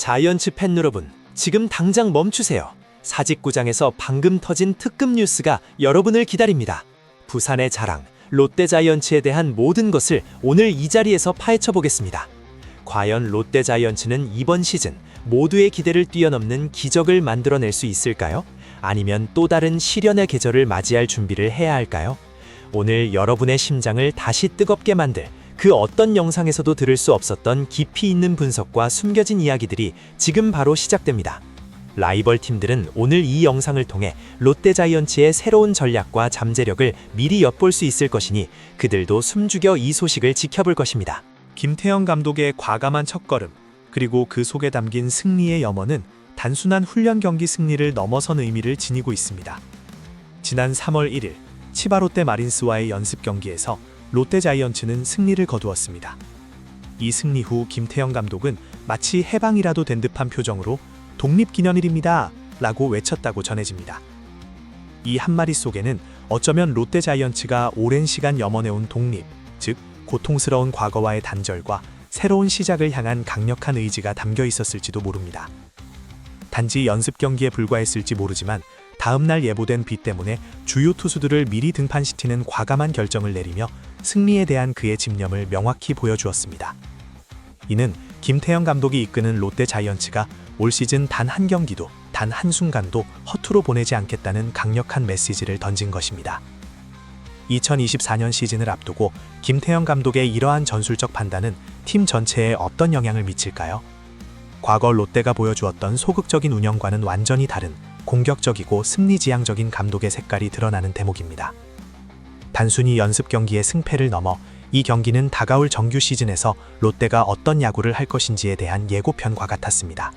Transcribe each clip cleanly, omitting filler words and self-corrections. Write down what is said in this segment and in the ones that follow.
자이언츠 팬 여러분, 지금 당장 멈추세요. 사직구장에서 방금 터진 특급 뉴스가 여러분을 기다립니다. 부산의 자랑, 롯데 자이언츠에 대한 모든 것을 오늘 이 자리에서 파헤쳐 보겠습니다. 과연 롯데 자이언츠는 이번 시즌 모두의 기대를 뛰어넘는 기적을 만들어낼 수 있을까요? 아니면 또 다른 시련의 계절을 맞이할 준비를 해야 할까요? 오늘 여러분의 심장을 다시 뜨겁게 만들 그 어떤 영상에서도 들을 수 없었던 깊이 있는 분석과 숨겨진 이야기들이 지금 바로 시작됩니다. 라이벌 팀들은 오늘 이 영상을 통해 롯데 자이언츠의 새로운 전략과 잠재력을 미리 엿볼 수 있을 것이니 그들도 숨죽여 이 소식을 지켜볼 것입니다. 김태형 감독의 과감한 첫걸음, 그리고 그 속에 담긴 승리의 염원은 단순한 훈련 경기 승리를 넘어선 의미를 지니고 있습니다. 지난 3월 1일 치바 롯데 마린스와의 연습 경기에서 롯데 자이언츠는 승리를 거두었습니다. 이 승리 후 김태형 감독은 마치 해방이라도 된 듯한 표정으로 독립기념일입니다 라고 외쳤다고 전해집니다. 이 한마디 속에는 어쩌면 롯데 자이언츠가 오랜 시간 염원해온 독립, 즉 고통스러운 과거와의 단절과 새로운 시작을 향한 강력한 의지가 담겨 있었을지도 모릅니다. 단지 연습 경기에 불과했을지 모르지만 다음날 예보된 비 때문에 주요 투수들을 미리 등판시키는 과감한 결정을 내리며 승리에 대한 그의 집념을 명확히 보여주었습니다. 이는 김태형 감독이 이끄는 롯데 자이언츠가 올 시즌 단 한 경기도, 단 한순간도 허투루 보내지 않겠다는 강력한 메시지를 던진 것입니다. 2024년 시즌을 앞두고 김태형 감독의 이러한 전술적 판단은 팀 전체에 어떤 영향을 미칠까요? 과거 롯데가 보여주었던 소극적인 운영과는 완전히 다른 공격적이고 승리지향적인 감독의 색깔이 드러나는 대목입니다. 단순히 연습 경기의 승패를 넘어 이 경기는 다가올 정규 시즌에서 롯데가 어떤 야구를 할 것인지에 대한 예고편과 같았습니다.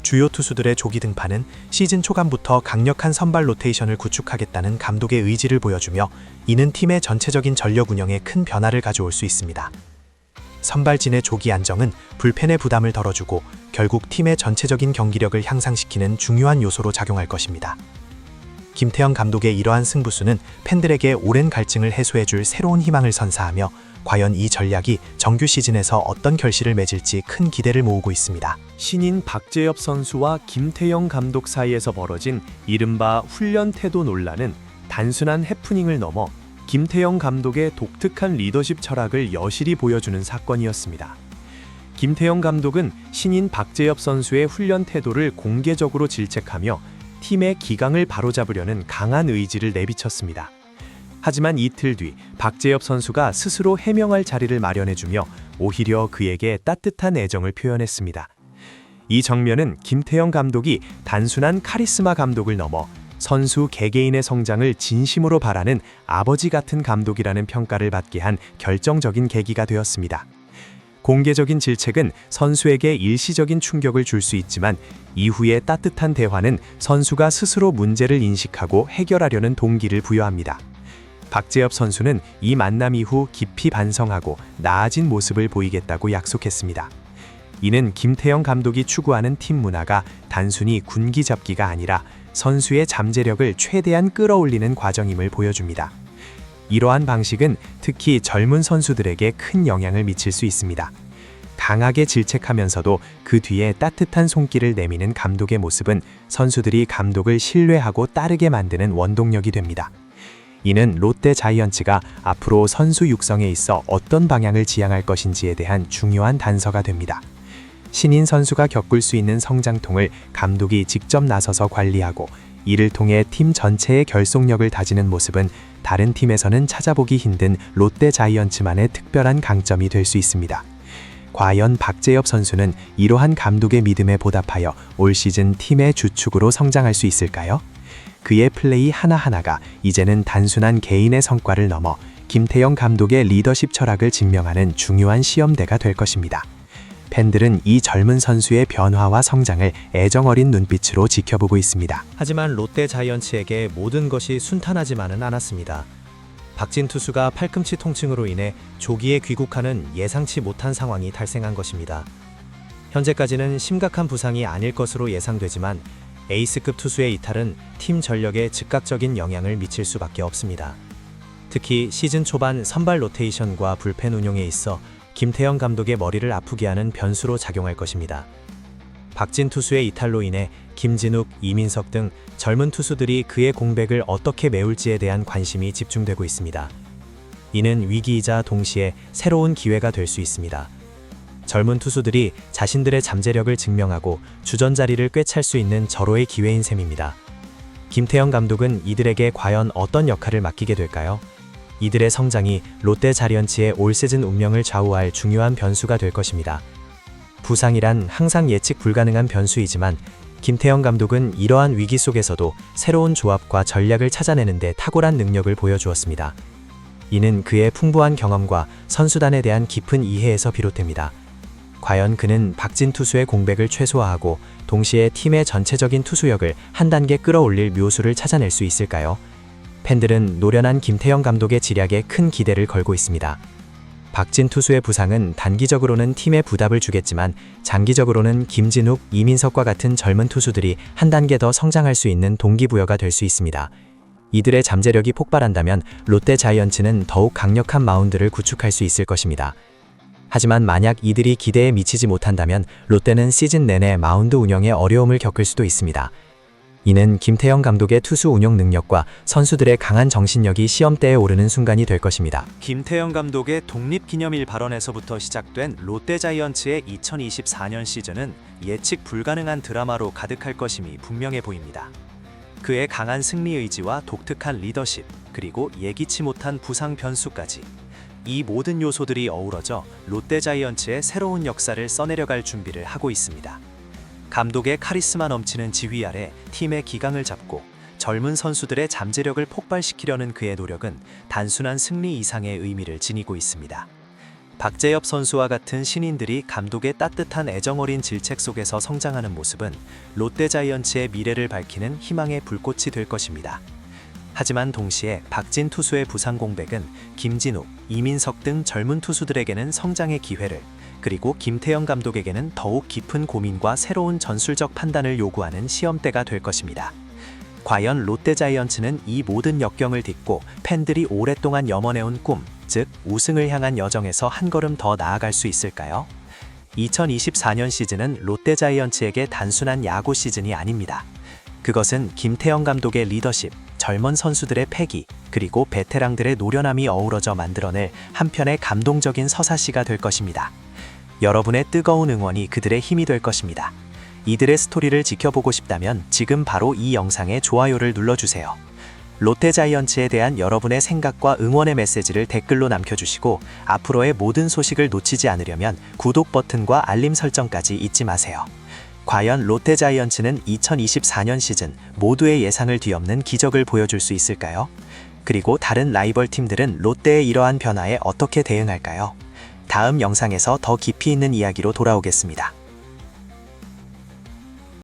주요 투수들의 조기 등판은 시즌 초반부터 강력한 선발 로테이션을 구축하겠다는 감독의 의지를 보여주며 이는 팀의 전체적인 전력 운영에 큰 변화를 가져올 수 있습니다. 선발진의 조기 안정은 불펜의 부담을 덜어주고 결국 팀의 전체적인 경기력을 향상시키는 중요한 요소로 작용할 것입니다. 김태형 감독의 이러한 승부수는 팬들에게 오랜 갈증을 해소해줄 새로운 희망을 선사하며 과연 이 전략이 정규 시즌에서 어떤 결실을 맺을지 큰 기대를 모으고 있습니다. 신인 박재엽 선수와 김태형 감독 사이에서 벌어진 이른바 훈련 태도 논란은 단순한 해프닝을 넘어 김태형 감독의 독특한 리더십 철학을 여실히 보여주는 사건이었습니다. 김태형 감독은 신인 박재엽 선수의 훈련 태도를 공개적으로 질책하며 팀의 기강을 바로잡으려는 강한 의지를 내비쳤습니다. 하지만 이틀 뒤 박재엽 선수가 스스로 해명할 자리를 마련해주며 오히려 그에게 따뜻한 애정을 표현했습니다. 이 장면은 김태형 감독이 단순한 카리스마 감독을 넘어 선수 개개인의 성장을 진심으로 바라는 아버지 같은 감독이라는 평가를 받게 한 결정적인 계기가 되었습니다. 공개적인 질책은 선수에게 일시적인 충격을 줄 수 있지만 이후의 따뜻한 대화는 선수가 스스로 문제를 인식하고 해결하려는 동기를 부여합니다. 박재엽 선수는 이 만남 이후 깊이 반성하고 나아진 모습을 보이겠다고 약속했습니다. 이는 김태형 감독이 추구하는 팀 문화가 단순히 군기 잡기가 아니라 선수의 잠재력을 최대한 끌어올리는 과정임을 보여줍니다. 이러한 방식은 특히 젊은 선수들에게 큰 영향을 미칠 수 있습니다. 강하게 질책하면서도 그 뒤에 따뜻한 손길을 내미는 감독의 모습은 선수들이 감독을 신뢰하고 따르게 만드는 원동력이 됩니다. 이는 롯데 자이언츠가 앞으로 선수 육성에 있어 어떤 방향을 지향할 것인지에 대한 중요한 단서가 됩니다. 신인 선수가 겪을 수 있는 성장통을 감독이 직접 나서서 관리하고 이를 통해 팀 전체의 결속력을 다지는 모습은 다른 팀에서는 찾아보기 힘든 롯데 자이언츠만의 특별한 강점이 될 수 있습니다. 과연 박재엽 선수는 이러한 감독의 믿음에 보답하여 올 시즌 팀의 주축으로 성장할 수 있을까요? 그의 플레이 하나하나가 이제는 단순한 개인의 성과를 넘어 김태형 감독의 리더십 철학을 증명하는 중요한 시험대가 될 것입니다. 팬들은 이 젊은 선수의 변화와 성장을 애정어린 눈빛으로 지켜보고 있습니다. 하지만 롯데 자이언츠에게 모든 것이 순탄하지만은 않았습니다. 박진 투수가 팔꿈치 통증으로 인해 조기에 귀국하는 예상치 못한 상황이 발생한 것입니다. 현재까지는 심각한 부상이 아닐 것으로 예상되지만 에이스급 투수의 이탈은 팀 전력에 즉각적인 영향을 미칠 수밖에 없습니다. 특히 시즌 초반 선발 로테이션과 불펜 운용에 있어 김태형 감독의 머리를 아프게 하는 변수로 작용할 것입니다. 박진 투수의 이탈로 인해 김진욱, 이민석 등 젊은 투수들이 그의 공백을 어떻게 메울지에 대한 관심이 집중되고 있습니다. 이는 위기이자 동시에 새로운 기회가 될 수 있습니다. 젊은 투수들이 자신들의 잠재력을 증명하고 주전 자리를 꿰찰 수 있는 절호의 기회인 셈입니다. 김태형 감독은 이들에게 과연 어떤 역할을 맡기게 될까요? 이들의 성장이 롯데 자이언츠의 올 시즌 운명을 좌우할 중요한 변수가 될 것입니다. 부상이란 항상 예측 불가능한 변수이지만 김태형 감독은 이러한 위기 속에서도 새로운 조합과 전략을 찾아내는 데 탁월한 능력을 보여주었습니다. 이는 그의 풍부한 경험과 선수단에 대한 깊은 이해에서 비롯됩니다. 과연 그는 박진 투수의 공백을 최소화하고 동시에 팀의 전체적인 투수력을 한 단계 끌어올릴 묘수를 찾아낼 수 있을까요? 팬들은 노련한 김태형 감독의 지략에 큰 기대를 걸고 있습니다. 박진 투수의 부상은 단기적으로는 팀에 부담을 주겠지만 장기적으로는 김진욱, 이민석과 같은 젊은 투수들이 한 단계 더 성장할 수 있는 동기부여가 될 수 있습니다. 이들의 잠재력이 폭발한다면 롯데 자이언츠는 더욱 강력한 마운드를 구축할 수 있을 것입니다. 하지만 만약 이들이 기대에 미치지 못한다면 롯데는 시즌 내내 마운드 운영에 어려움을 겪을 수도 있습니다. 이는 김태형 감독의 투수 운영 능력과 선수들의 강한 정신력이 시험대에 오르는 순간이 될 것입니다. 김태형 감독의 독립기념일 발언에서부터 시작된 롯데 자이언츠의 2024년 시즌은 예측 불가능한 드라마로 가득할 것임이 분명해 보입니다. 그의 강한 승리 의지와 독특한 리더십, 그리고 예기치 못한 부상 변수까지 이 모든 요소들이 어우러져 롯데 자이언츠의 새로운 역사를 써내려갈 준비를 하고 있습니다. 감독의 카리스마 넘치는 지휘 아래 팀의 기강을 잡고 젊은 선수들의 잠재력을 폭발시키려는 그의 노력은 단순한 승리 이상의 의미를 지니고 있습니다. 박재엽 선수와 같은 신인들이 감독의 따뜻한 애정어린 질책 속에서 성장하는 모습은 롯데 자이언츠의 미래를 밝히는 희망의 불꽃이 될 것입니다. 하지만 동시에 박진 투수의 부상 공백은 김진욱, 이민석 등 젊은 투수들에게는 성장의 기회를, 그리고 김태형 감독에게는 더욱 깊은 고민과 새로운 전술적 판단을 요구하는 시험대가 될 것입니다. 과연 롯데 자이언츠는 이 모든 역경을 딛고 팬들이 오랫동안 염원해온 꿈, 즉 우승을 향한 여정에서 한 걸음 더 나아갈 수 있을까요? 2024년 시즌은 롯데 자이언츠에게 단순한 야구 시즌이 아닙니다. 그것은 김태형 감독의 리더십, 젊은 선수들의 패기, 그리고 베테랑들의 노련함이 어우러져 만들어낼 한편의 감동적인 서사시가 될 것입니다. 여러분의 뜨거운 응원이 그들의 힘이 될 것입니다. 이들의 스토리를 지켜보고 싶다면 지금 바로 이 영상에 좋아요를 눌러주세요. 롯데 자이언츠에 대한 여러분의 생각과 응원의 메시지를 댓글로 남겨주시고 앞으로의 모든 소식을 놓치지 않으려면 구독 버튼과 알림 설정까지 잊지 마세요. 과연 롯데 자이언츠는 2024년 시즌 모두의 예상을 뒤엎는 기적을 보여줄 수 있을까요? 그리고 다른 라이벌 팀들은 롯데의 이러한 변화에 어떻게 대응할까요? 다음 영상에서 더 깊이 있는 이야기로 돌아오겠습니다.